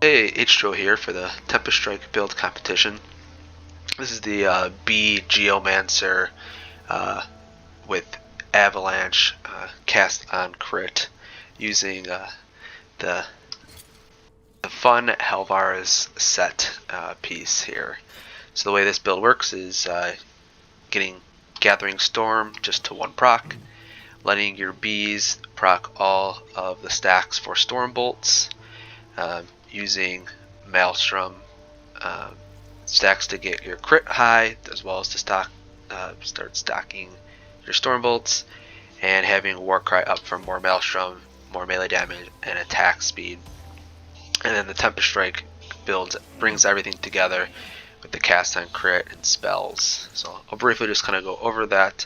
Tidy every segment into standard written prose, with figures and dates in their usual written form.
Hey, H2O here for the Tempest Strike build competition. This is the B Geomancer with avalanche cast on crit using the fun Halvar's set piece here. So the way this build works is getting Gathering Storm just to 1 proc, letting your bees proc all of the stacks for storm bolts, using maelstrom stacks to get your crit high, as well as to start stocking your storm bolts, and having Warcry up for more maelstrom, more melee damage, and attack speed. And then the Tempest Strike build brings everything together with the cast on crit and spells. So I'll briefly just kind of go over that,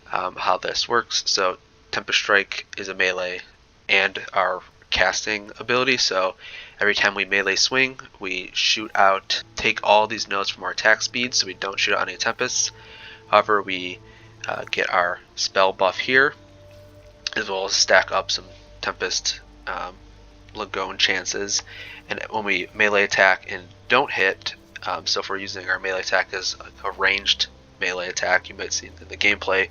how this works. So Tempest Strike is a melee and our casting ability, so every time we melee swing, we shoot out, take all these nodes from our attack speed, so we don't shoot out any tempests. However, we get our spell buff here, as well as stack up some tempest Lagone chances. And when we melee attack and don't hit, so if we're using our melee attack as a ranged melee attack, you might see in the gameplay,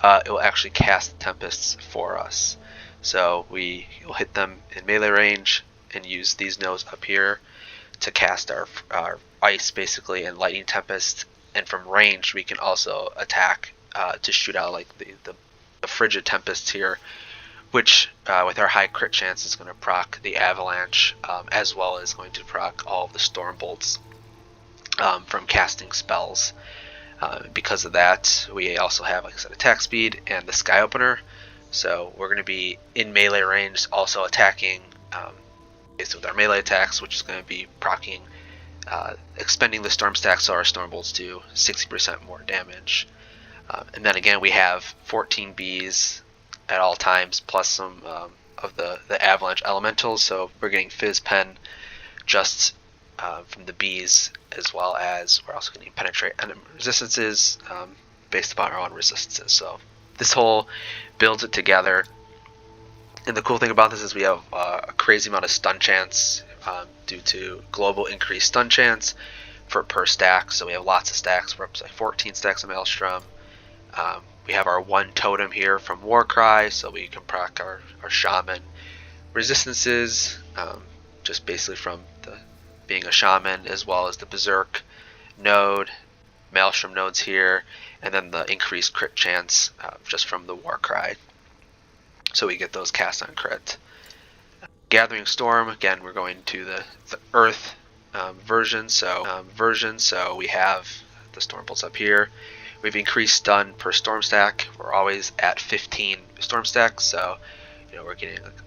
it will actually cast the tempests for us. So we will hit them in melee range and use these nodes up here to cast our ice basically and lightning tempest. And from range we can also attack to shoot out like the frigid tempests here, which with our high crit chance is going to proc the avalanche, as well as going to proc all of the storm bolts from casting spells. Because of that, we also have, like I said, attack speed and the sky opener. So we're going to be in melee range, also attacking basically with our melee attacks, which is going to be proccing, expending the storm stack, so our storm bolts do 60% more damage. And then again, we have 14 bees at all times, plus some of the avalanche elementals. So we're getting Fizz Pen just from the bees, as well as we're also getting penetrate and resistances based upon our own resistances. So this whole builds it together. And the cool thing about this is we have a crazy amount of stun chance due to global increased stun chance per stack. So we have lots of stacks. We're up to like 14 stacks of maelstrom. We have our 1 totem here from Warcry, so we can proc our Shaman resistances, just basically from being a Shaman, as well as the Berserk node, maelstrom nodes here, and then the increased crit chance just from the Warcry. So we get those cast on crit. Gathering Storm, again, we're going to the Earth version. So we have the storm bolts up here. We've increased stun per storm stack. We're always at 15 storm stacks, so we're getting like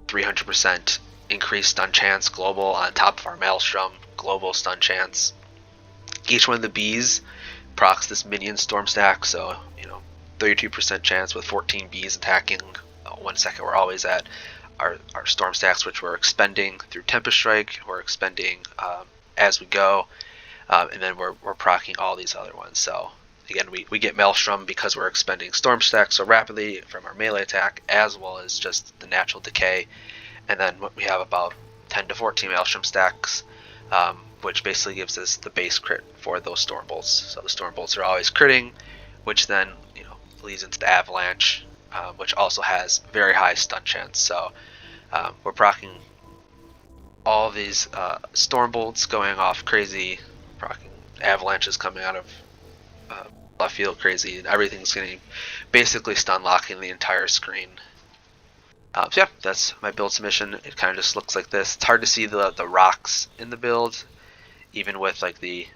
300% increased stun chance global on top of our maelstrom global stun chance. Each one of the bees procs this minion storm stack, so 32% chance with 14 bees attacking 1 second. We're always at our storm stacks, which we're expending through Tempest Strike. We're expending as we go, and then we're procking all these other ones. So again, we get maelstrom because we're expending storm stacks so rapidly from our melee attack, as well as just the natural decay. And then we have about 10 to 14 maelstrom stacks, which basically gives us the base crit for those storm bolts. So the storm bolts are always critting, which then leads into the avalanche, which also has very high stun chance. So we're proccing all these storm bolts going off crazy, proccing avalanches coming out of left field crazy, and everything's getting basically stun locking the entire screen. So yeah, that's my build submission. It kind of just looks like this. It's hard to see the rocks in the build, even with like the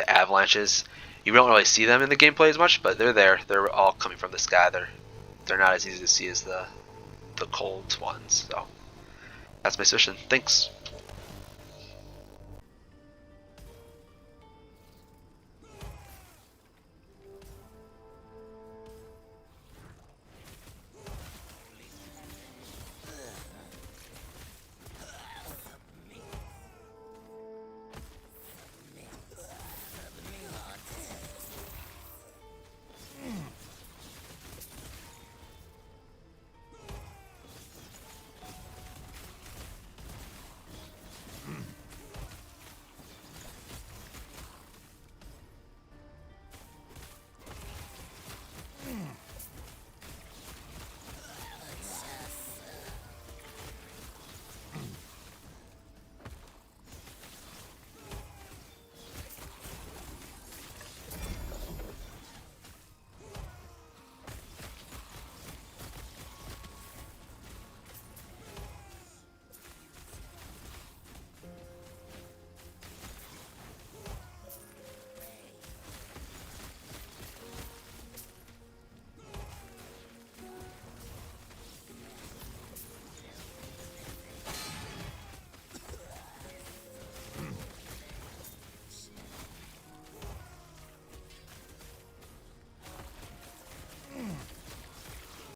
avalanches. You don't really see them in the gameplay as much, but they're there. They're all coming from the sky. They're not as easy to see as the cold ones. So that's my submission. Thanks.